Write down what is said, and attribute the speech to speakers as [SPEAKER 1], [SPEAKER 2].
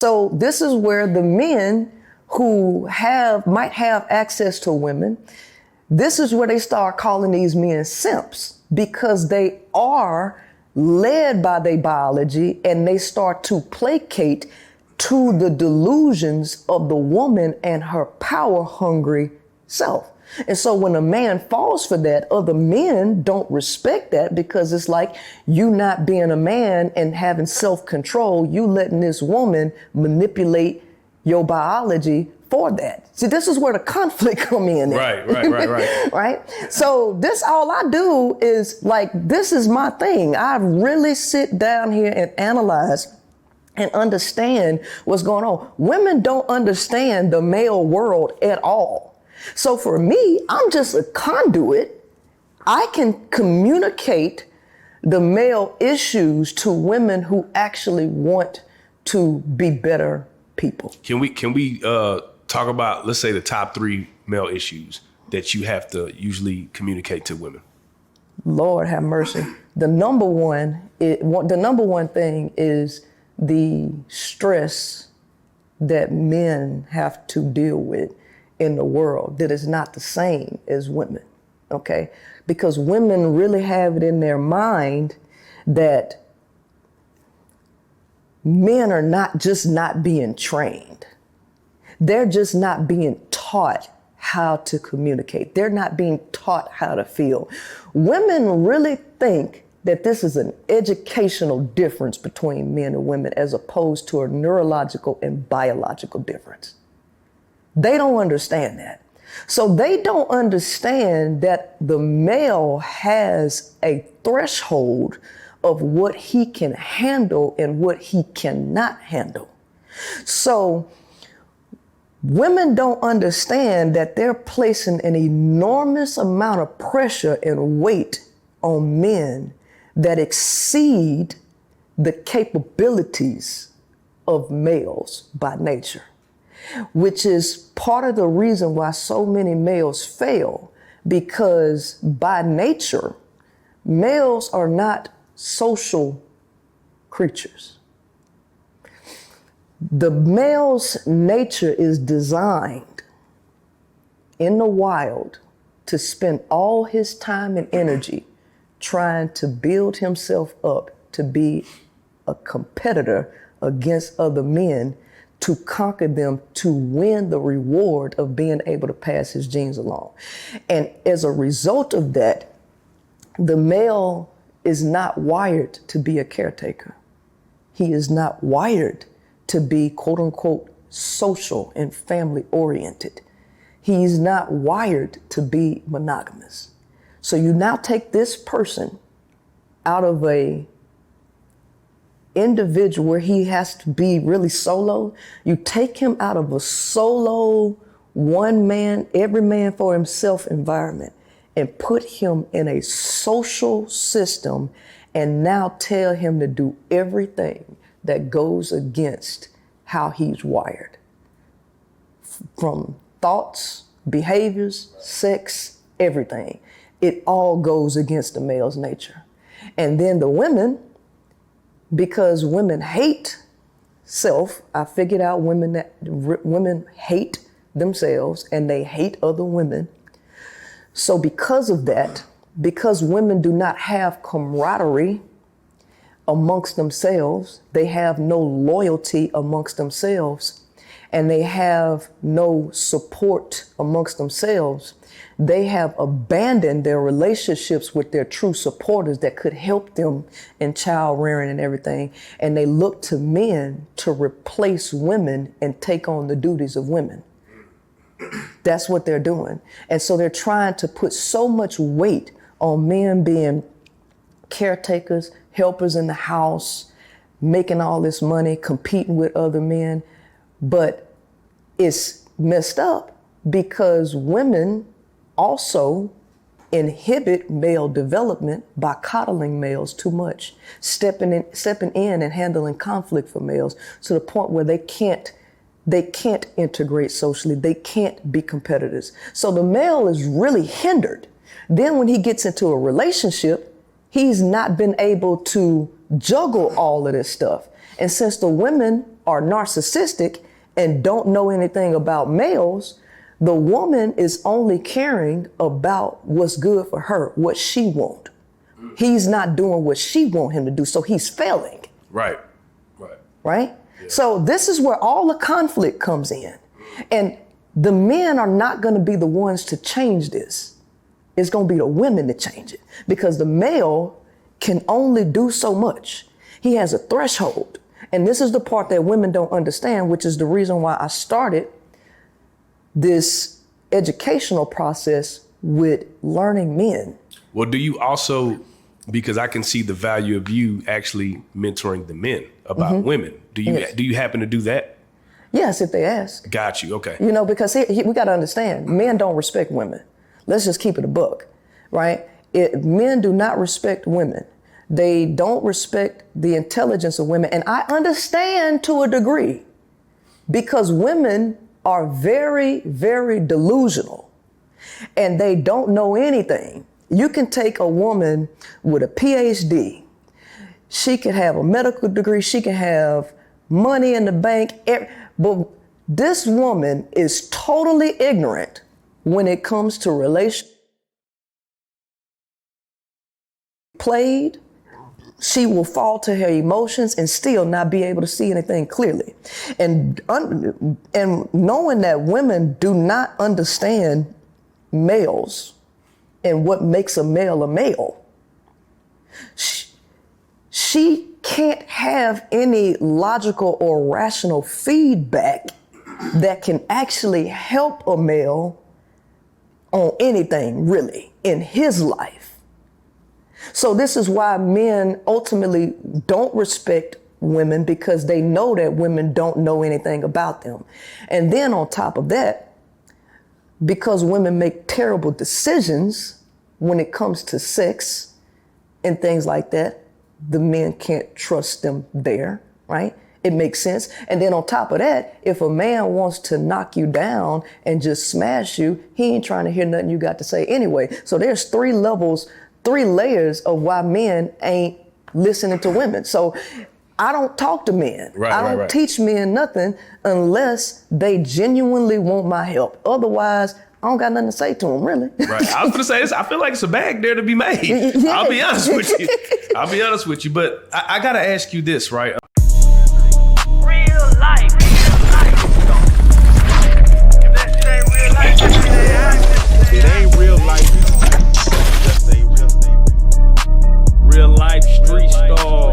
[SPEAKER 1] So this is where the men who might have access to women, this is where they start calling these men simps, because they are led by their biology and they start to placate to the delusions of the woman and her power-hungry self. And so when a man falls for that, other men don't respect that, because it's like you not being a man and having self-control, you letting this woman manipulate your biology for that. See, this is where the conflict come in.
[SPEAKER 2] Right.
[SPEAKER 1] Right? So this, all I do is like, this is my thing. I really sit down here and analyze and understand what's going on. Women don't understand the male world at all. So for me, I'm just a conduit. I can communicate the male issues to women who actually want to be better people.
[SPEAKER 2] Can we talk about, let's say, the top 3 male issues that you have to usually communicate to women?
[SPEAKER 1] Lord have mercy. The number one thing is the stress that men have to deal with in the world that is not the same as women, okay? Because women really have it in their mind that men are not being trained. They're just not being taught how to communicate. They're not being taught how to feel. Women really think that this is an educational difference between men and women as opposed to a neurological and biological difference. They don't understand that. So they don't understand that the male has a threshold of what he can handle and what he cannot handle. So women don't understand that they're placing an enormous amount of pressure and weight on men that exceed the capabilities of males by nature, which is part of the reason why so many males fail, because by nature, males are not social creatures. The male's nature is designed in the wild to spend all his time and energy trying to build himself up to be a competitor against other men, to conquer them, to win the reward of being able to pass his genes along. And as a result of that, the male is not wired to be a caretaker. He is not wired to be, quote unquote, social and family oriented. He's not wired to be monogamous. So you now take this person out of a individual where he has to be really solo. You take him out of a solo, one man, every man for himself environment, and put him in a social system, and now tell him to do everything that goes against how he's wired. From thoughts, behaviors, sex, everything. It all goes against the male's nature. And then the women, because women hate self, I figured out women hate themselves and they hate other women. So because of that, because women do not have camaraderie amongst themselves, they have no loyalty amongst themselves, and they have no support amongst themselves, they have abandoned their relationships with their true supporters that could help them in child rearing and everything. And they look to men to replace women and take on the duties of women. That's what they're doing. And so they're trying to put so much weight on men being caretakers, helpers in the house, making all this money, competing with other men. But it's messed up because women also inhibit male development by coddling males too much, stepping in and handling conflict for males to the point where they can't integrate socially, they can't be competitors. So the male is really hindered. Then when he gets into a relationship, he's not been able to juggle all of this stuff. And since the women are narcissistic and don't know anything about males, the woman is only caring about what's good for her, what she wants. He's not doing what she wants him to do, so he's failing.
[SPEAKER 2] Right.
[SPEAKER 1] Right? Yeah. So this is where all the conflict comes in. And the men are not going to be the ones to change this. It's going to be the women to change it, because the male can only do so much. He has a threshold. And this is the part that women don't understand, which is the reason why I started this educational process with learning men.
[SPEAKER 2] Well, do you also, because I can see the value of you actually mentoring the men about women. Do you happen to do that?
[SPEAKER 1] Yes, if they ask.
[SPEAKER 2] Got you. Okay.
[SPEAKER 1] You know, because we got to understand, men don't respect women. Let's just keep it a buck, right? Men do not respect women. They don't respect the intelligence of women. And I understand to a degree, because women are very, very delusional and they don't know anything. You can take a woman with a PhD. She could have a medical degree. She can have money in the bank. But this woman is totally ignorant when it comes to relation. Played, she will fall to her emotions and still not be able to see anything clearly. And knowing that women do not understand males and what makes a male, she can't have any logical or rational feedback that can actually help a male on anything really in his life. So this is why men ultimately don't respect women, because they know that women don't know anything about them. And then on top of that, because women make terrible decisions when it comes to sex and things like that, the men can't trust them there, right? It makes sense. And then on top of that, if a man wants to knock you down and just smash you, he ain't trying to hear nothing you got to say anyway. So there's 3 layers of why men ain't listening to women. So I don't talk to men. I don't teach men nothing unless they genuinely want my help. Otherwise, I don't got nothing to say to them, really. Right.
[SPEAKER 2] I was going to say this. I feel like it's a bag there to be made. Yeah. I'll be honest with you. But I got to ask you this, right?
[SPEAKER 3] Real life. If that shit ain't real life,
[SPEAKER 4] it ain't real life. Just say real life street stars.